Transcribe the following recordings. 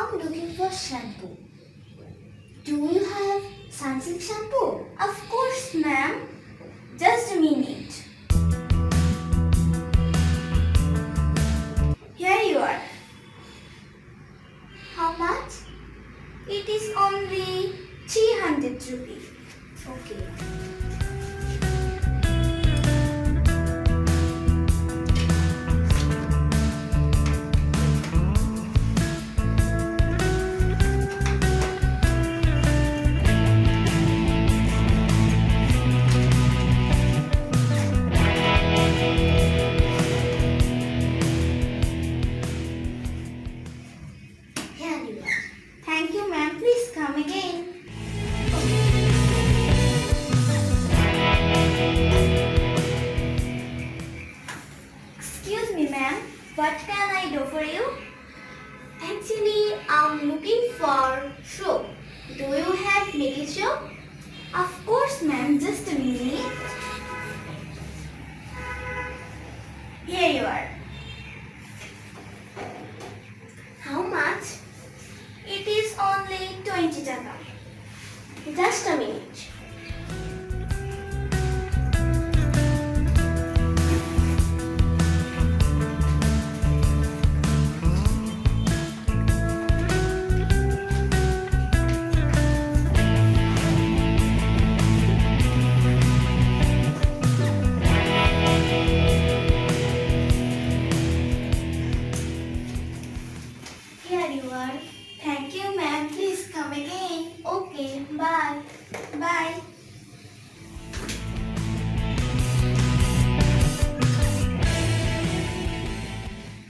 I'm looking for shampoo. Do you have sunsilk shampoo? Of course, ma'am. Just a minute. Here you are. How much? It is only 300 rupees. Okay. Here you are. Thank you, ma'am. Please come again. Excuse me, ma'am. What can I do for you? Actually, I'm looking for soap. Do you have liquid soap? Of course, ma'am. Just a minute. Here you are. How much? It is only 20 taka. Just a minute. Here you are. Thank you, ma'am. Please come again. Okay, bye. Bye.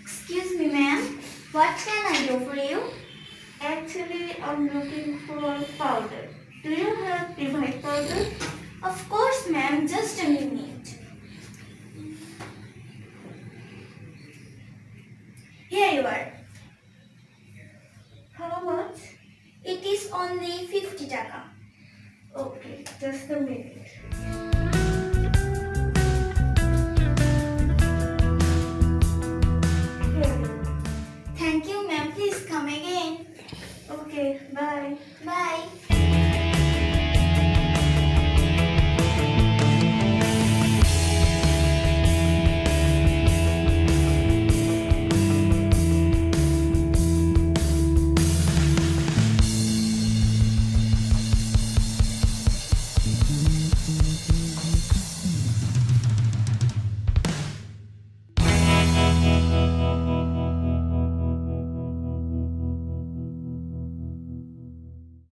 Excuse me, ma'am. What can I do for you? Actually, I'm looking for powder. Do you have purified powder? Of course, ma'am. Just a minute. Here you are. How much? It is only 50 taka. Okay, just a minute.